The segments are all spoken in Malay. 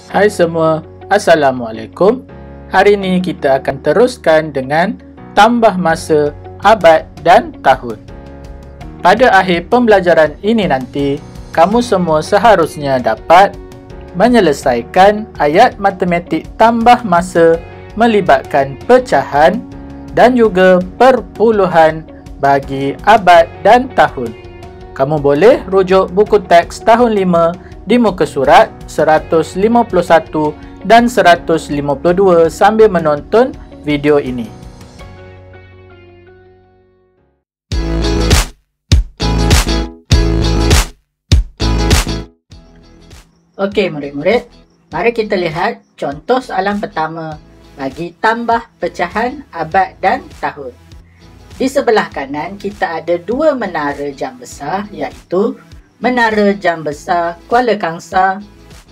Hai semua, Assalamualaikum. Hari ini kita akan teruskan dengan tambah masa, abad dan tahun. Pada akhir pembelajaran ini nanti, kamu semua seharusnya dapat menyelesaikan ayat matematik tambah masa melibatkan pecahan dan juga perpuluhan bagi abad dan tahun. Kamu boleh rujuk buku teks tahun 5 di muka surat 151 dan 152 sambil menonton video ini. Okey murid-murid, mari kita lihat contoh soalan pertama bagi tambah pecahan abad dan tahun. Di sebelah kanan kita ada dua menara jam besar, iaitu Menara Jam Besar Kuala Kangsar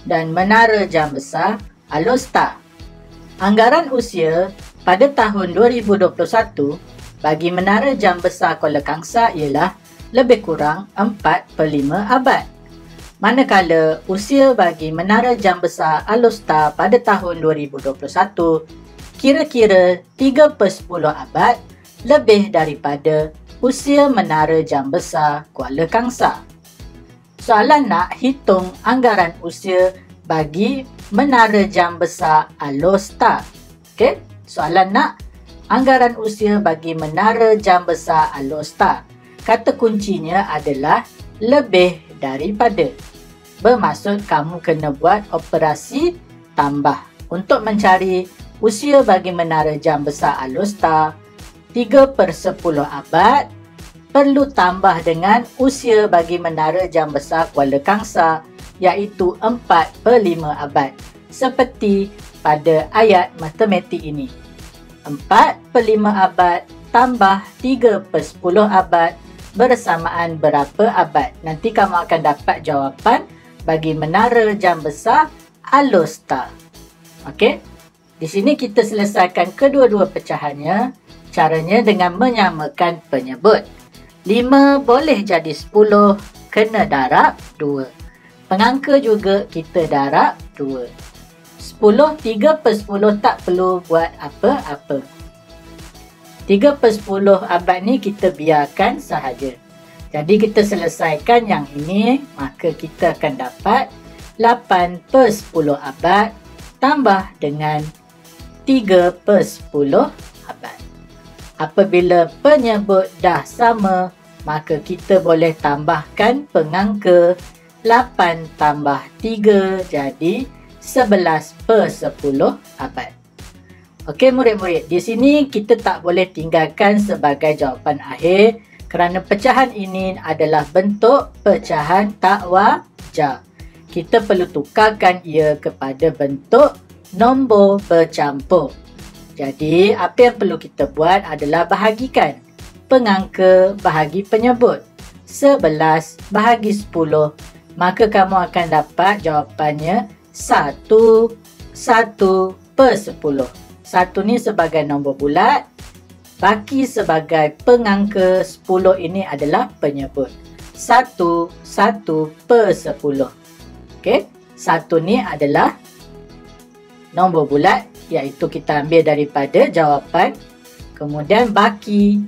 dan Menara Jam Besar Alor-Star. Anggaran usia pada tahun 2021 bagi Menara Jam Besar Kuala Kangsar ialah lebih kurang 4/5 abad. Manakala usia bagi Menara Jam Besar Alor-Star pada tahun 2021 kira-kira 3/10 abad lebih daripada usia Menara Jam Besar Kuala Kangsar. Soalan nak hitung anggaran usia bagi Menara Jam Besar Alor-Star. Okey, soalan nak anggaran usia bagi Menara Jam Besar Alor-Star. Kata kuncinya adalah lebih daripada. Bermaksud kamu kena buat operasi tambah. Untuk mencari usia bagi Menara Jam Besar Alor-Star 3/10 abad, perlu tambah dengan usia bagi Menara Jam Besar Kuala Kangsar, iaitu 4/5 abad, seperti pada ayat matematik ini. 4/5 abad tambah 3/10 abad bersamaan berapa abad? Nanti kamu akan dapat jawapan bagi Menara Jam Besar Alor-Star. Okey, di sini kita selesaikan kedua-dua pecahannya. Caranya dengan menyamakan penyebut. 5 boleh jadi 10, kena darab 2. Pengangka juga kita darab 2. 10, 3/10 tak perlu buat apa-apa. 3/10 abad ni kita biarkan sahaja. Jadi kita selesaikan yang ini, maka kita akan dapat 8/10 abad tambah dengan 3/10 abad. Apabila penyebut dah sama, maka kita boleh tambahkan pengangka. 8 tambah 3 jadi 11/10 abad. Okey murid-murid, di sini kita tak boleh tinggalkan sebagai jawapan akhir kerana pecahan ini adalah bentuk pecahan tak wajar. Kita perlu tukarkan ia kepada bentuk nombor bercampur. Jadi, apa yang perlu kita buat adalah bahagikan pengangka bahagi penyebut. 11 bahagi 10. Maka kamu akan dapat jawapannya 1/10. 1 ni sebagai nombor bulat. Baki sebagai pengangka, 10 ini adalah penyebut. 1/10. Okey, 1 ni adalah nombor bulat, iaitu kita ambil daripada jawapan. Kemudian baki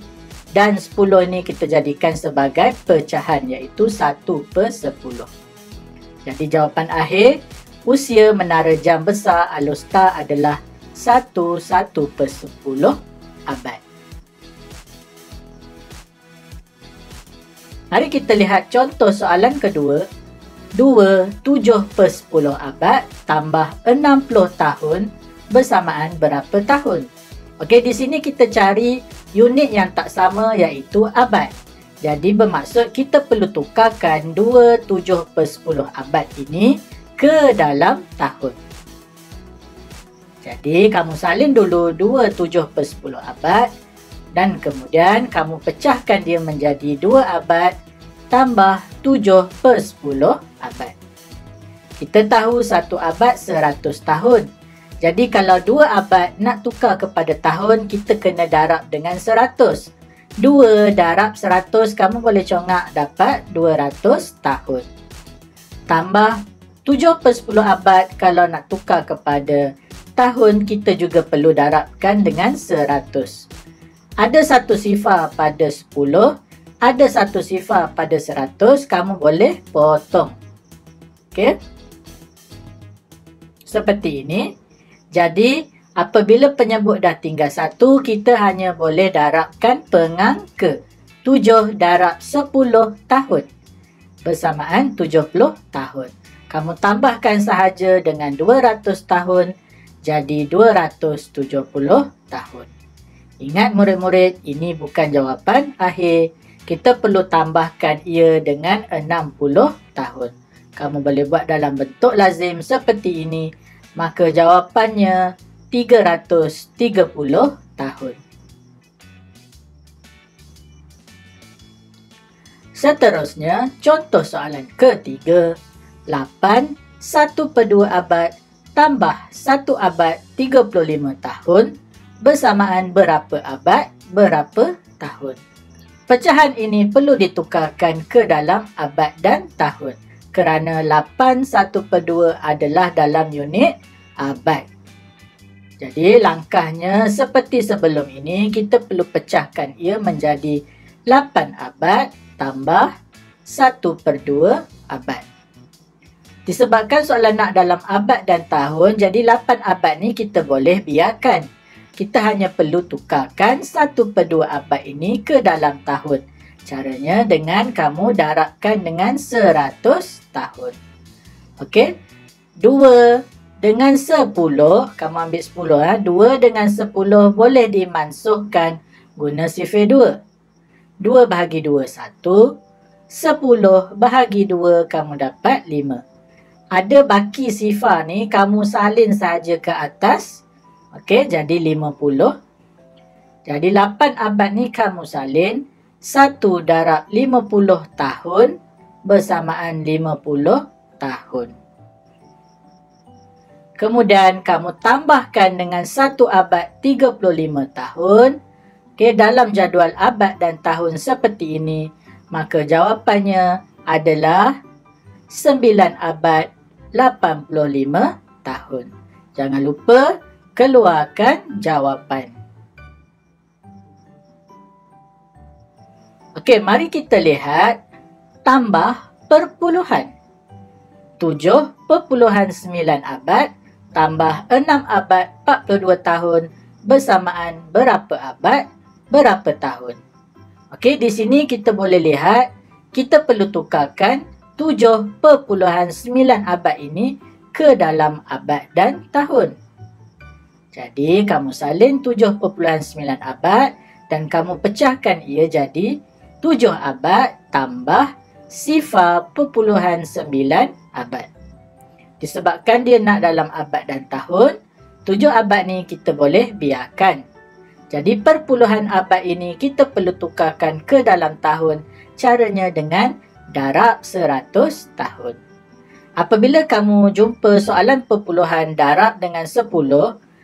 dan 10 ni kita jadikan sebagai pecahan, iaitu 1/10. Jadi jawapan akhir usia Menara Jam Besar Alor-Star adalah 1/10 abad. Mari kita lihat contoh soalan kedua. 7/10 abad tambah 60 tahun bersamaan berapa tahun? Okey, di sini kita cari unit yang tak sama, iaitu abad. Jadi bermaksud kita perlu tukarkan 7/10 abad ini ke dalam tahun. Jadi kamu salin dulu 7/10 abad dan kemudian kamu pecahkan dia menjadi 2 abad tambah 7/10 abad. Kita tahu 1 abad 100 tahun. Jadi kalau 2 abad nak tukar kepada tahun, kita kena darab dengan 100. 2 darab 100, kamu boleh congak dapat 200 tahun. Tambah 7 per 10 abad kalau nak tukar kepada tahun, kita juga perlu darabkan dengan 100. Ada satu sifar pada 10, ada satu sifar pada 100, kamu boleh potong. Okey. Seperti ini. Jadi, apabila penyebut dah tinggal 1, kita hanya boleh darabkan pengangka. 7 darab 10 tahun. Bersamaan 70 tahun. Kamu tambahkan sahaja dengan 200 tahun. Jadi 270 tahun. Ingat murid-murid, ini bukan jawapan akhir. Kita perlu tambahkan ia dengan 60 tahun. Kamu boleh buat dalam bentuk lazim seperti ini. Maka jawapannya 330 tahun. Seterusnya, contoh soalan ketiga. 8, 1 per 2 abad tambah 1 abad 35 tahun bersamaan berapa abad, berapa tahun. Pecahan ini perlu ditukarkan ke dalam abad dan tahun. Kerana 8 1 per 2 adalah dalam unit abad. Jadi langkahnya seperti sebelum ini, kita perlu pecahkan ia menjadi 8 abad tambah 1 per 2 abad. Disebabkan soalan nak dalam abad dan tahun, jadi 8 abad ni kita boleh biarkan. Kita hanya perlu tukarkan 1 per 2 abad ini ke dalam tahun. Caranya dengan kamu darabkan dengan 100 tahun. Okey. 2 dengan 10, kamu ambil 10. 2 dengan 10 boleh dimansuhkan guna sifir 2. 2 bahagi 2, 1. 10 bahagi 2, kamu dapat 5. Ada baki sifar ni, kamu salin saja ke atas. Okey, jadi 50. Jadi 8 abad ni kamu salin. 1 darab 50 tahun bersamaan 50 tahun. Kemudian kamu tambahkan dengan 1 abad 35 tahun. Okey, dalam jadual abad dan tahun seperti ini, maka jawapannya adalah 9 abad 85 tahun. Jangan lupa keluarkan jawapan. Okey, mari kita lihat tambah perpuluhan. 7.9 abad tambah 6 abad 42 tahun bersamaan berapa abad, berapa tahun. Okey, di sini kita boleh lihat kita perlu tukarkan 7.9 abad ini ke dalam abad dan tahun. Jadi, kamu salin 7.9 abad dan kamu pecahkan ia jadi 7 abad tambah sifar perpuluhan 9 abad. Disebabkan dia nak dalam abad dan tahun, 7 abad ni kita boleh biarkan. Jadi perpuluhan abad ini kita perlu tukarkan ke dalam tahun. Caranya dengan darab 100 tahun. Apabila kamu jumpa soalan perpuluhan darab dengan 10,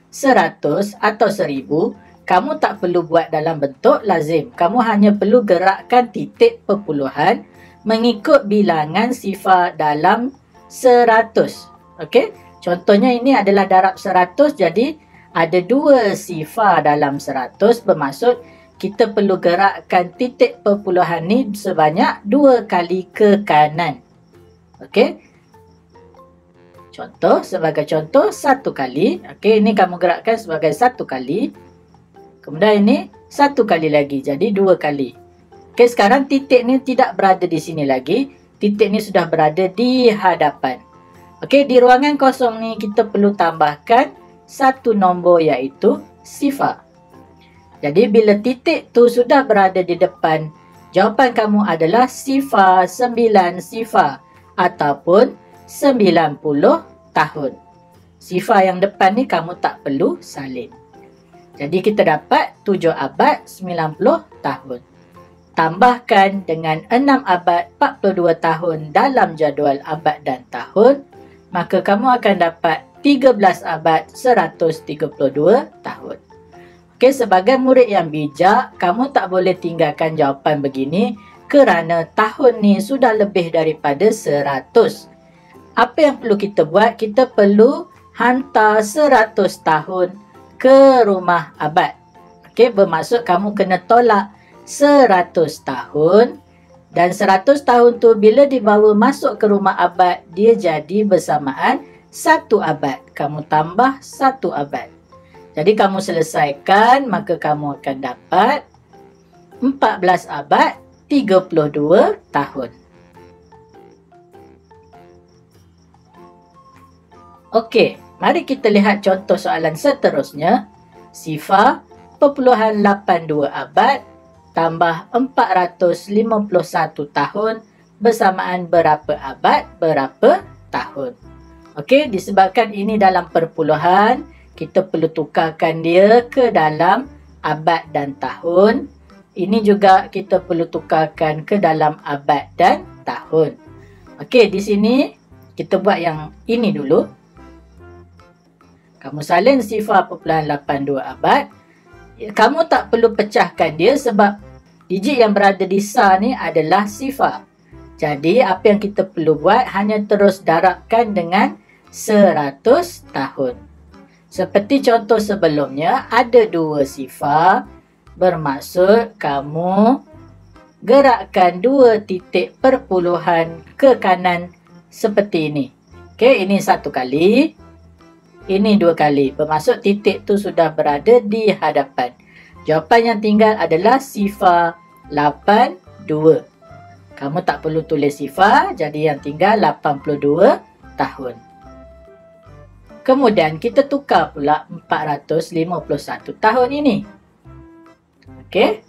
100 atau 1000, kamu tak perlu buat dalam bentuk lazim. Kamu hanya perlu gerakkan titik perpuluhan mengikut bilangan sifar dalam 100. Okey? Contohnya ini adalah darab 100, jadi ada 2 sifar dalam 100, bermaksud kita perlu gerakkan titik perpuluhan ni sebanyak 2 kali ke kanan. Okey? Contoh, sebagai contoh 1 kali. Okey, ini kamu gerakkan sebagai 1 kali. Kemudian ini 1 kali lagi, jadi 2 kali. Okey, sekarang titik ni tidak berada di sini lagi. Titik ni sudah berada di hadapan. Okey, di ruangan kosong ni kita perlu tambahkan 1 nombor iaitu sifar. Jadi bila titik tu sudah berada di depan, jawapan kamu adalah sifar 9 sifar ataupun 90 tahun. Sifar yang depan ni kamu tak perlu salin. Jadi kita dapat 7 abad 90 tahun. Tambahkan dengan 6 abad 42 tahun dalam jadual abad dan tahun, maka kamu akan dapat 13 abad 132 tahun. Okey, sebagai murid yang bijak, kamu tak boleh tinggalkan jawapan begini kerana tahun ni sudah lebih daripada 100. apa yang perlu kita buat? Kita perlu hantar 100 tahun ke rumah abad. Okey, bermaksud kamu kena tolak 100 tahun. Dan 100 tahun tu bila dibawa masuk ke rumah abad, dia jadi bersamaan 1 abad. Kamu tambah 1 abad. Jadi kamu selesaikan, maka kamu akan dapat 14 abad 32 tahun. Okey, mari kita lihat contoh soalan seterusnya. Sifar 0.82 abad tambah 451 tahun bersamaan berapa abad, berapa tahun. Okey, disebabkan ini dalam perpuluhan, kita perlu tukarkan dia ke dalam abad dan tahun. Ini juga kita perlu tukarkan ke dalam abad dan tahun. Okey, di sini kita buat yang ini dulu. Kamu salin sifar 0.82 abad. Kamu tak perlu pecahkan dia sebab digit yang berada di sar ni adalah sifar. Jadi apa yang kita perlu buat hanya terus darabkan dengan 100 tahun. Seperti contoh sebelumnya, ada 2 sifar. Bermaksud kamu gerakkan 2 titik perpuluhan ke kanan seperti ini. Okey, ini 1 kali. Ini 2 kali. Bermaksud titik tu sudah berada di hadapan. Jawapan yang tinggal adalah sifar 82. Kamu tak perlu tulis sifar, jadi yang tinggal 82 tahun. Kemudian kita tukar pula 451 tahun ini. Okey.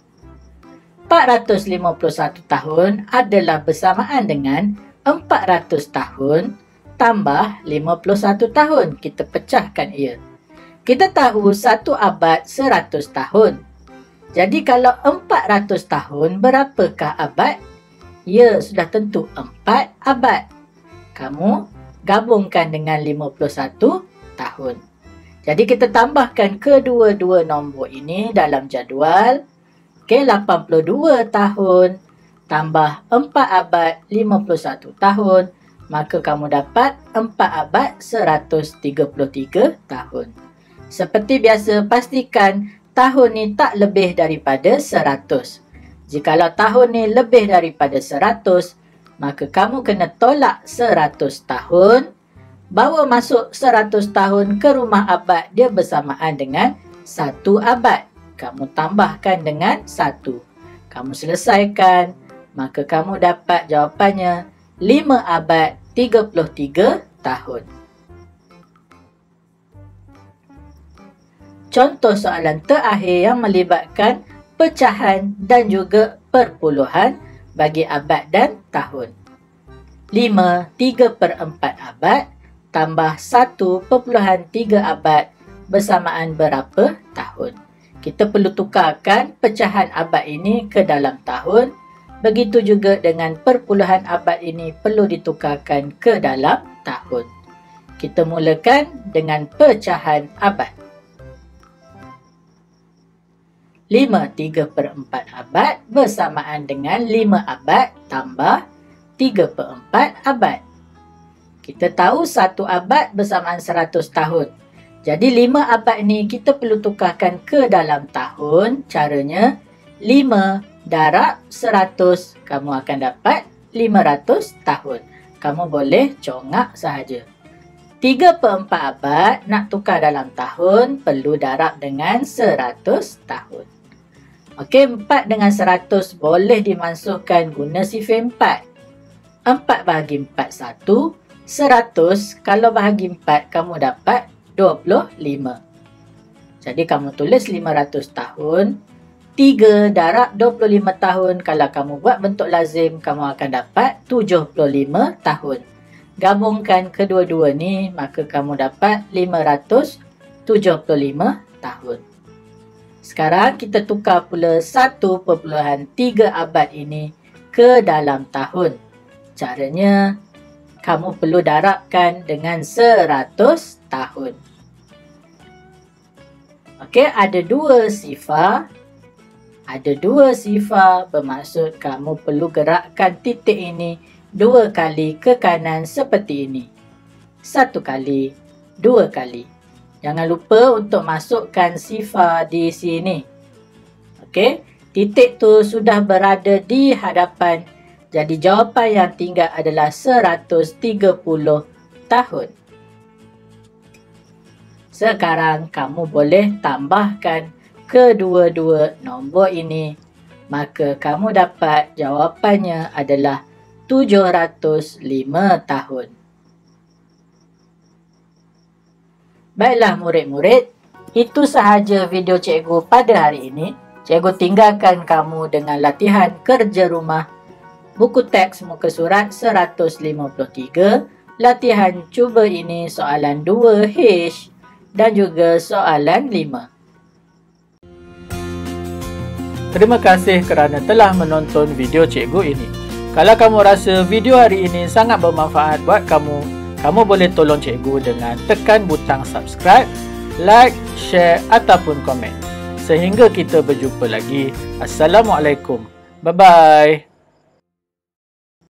451 tahun adalah bersamaan dengan 400 tahun tambah 51 tahun. Kita pecahkan ia. Kita tahu 1 abad 100 tahun. Jadi kalau 400 tahun, berapakah abad? Ya, sudah tentu 4 abad. Kamu gabungkan dengan 51 tahun. Jadi kita tambahkan kedua-dua nombor ini dalam jadual. Okey, 82 tahun tambah 4 abad 51 tahun. Maka kamu dapat 4 abad 133 tahun. Seperti biasa, pastikan tahun ni tak lebih daripada 100. Jikalau tahun ni lebih daripada 100, maka kamu kena tolak 100 tahun. Bawa masuk 100 tahun ke rumah abad, dia bersamaan dengan 1 abad. Kamu tambahkan dengan 1. Kamu selesaikan, maka kamu dapat jawapannya 5 abad 33 tahun. Contoh soalan terakhir yang melibatkan pecahan dan juga perpuluhan bagi abad dan tahun. 5 3/4 abad tambah 1.3 abad bersamaan berapa tahun. Kita perlu tukarkan pecahan abad ini ke dalam tahun. Begitu juga dengan perpuluhan abad ini perlu ditukarkan ke dalam tahun. Kita mulakan dengan pecahan abad. 5 3/4 abad bersamaan dengan 5 abad tambah 3/4 abad. Kita tahu 1 abad bersamaan 100 tahun. Jadi 5 abad ni kita perlu tukarkan ke dalam tahun. Caranya 5 darab 100, kamu akan dapat 500 tahun. Kamu boleh congak sahaja. 3/4 abad nak tukar dalam tahun, perlu darab dengan 100 tahun. Okey, 4 dengan 100 boleh dimasukkan guna sifir 4. 4 bahagi 4 1. 100 kalau bahagi 4 kamu dapat 25. Jadi kamu tulis 500 tahun. 3 darab 25 tahun. Kalau kamu buat bentuk lazim, kamu akan dapat 75 tahun. Gabungkan kedua-dua ni, maka kamu dapat 575 tahun. Sekarang kita tukar pula 1.3 abad ini ke dalam tahun. Caranya, kamu perlu darabkan dengan 100 tahun. Okey, ada 2 sifar. Ada 2 sifar, bermaksud kamu perlu gerakkan titik ini 2 kali ke kanan seperti ini. 1 kali, 2 kali. Jangan lupa untuk masukkan sifar di sini. Okey, titik tu sudah berada di hadapan. Jadi jawapan yang tinggal adalah 130 tahun. Sekarang kamu boleh tambahkan kedua-dua nombor ini. Maka kamu dapat jawapannya adalah 705 tahun. Baiklah murid-murid, itu sahaja video cikgu pada hari ini. Cikgu tinggalkan kamu dengan latihan kerja rumah. Buku teks muka surat 153, latihan cuba ini soalan 2H dan juga soalan 5. Terima kasih kerana telah menonton video cikgu ini. Kalau kamu rasa video hari ini sangat bermanfaat buat kamu, kamu boleh tolong cikgu dengan tekan butang subscribe, like, share ataupun komen. Sehingga kita berjumpa lagi. Assalamualaikum. Bye-bye.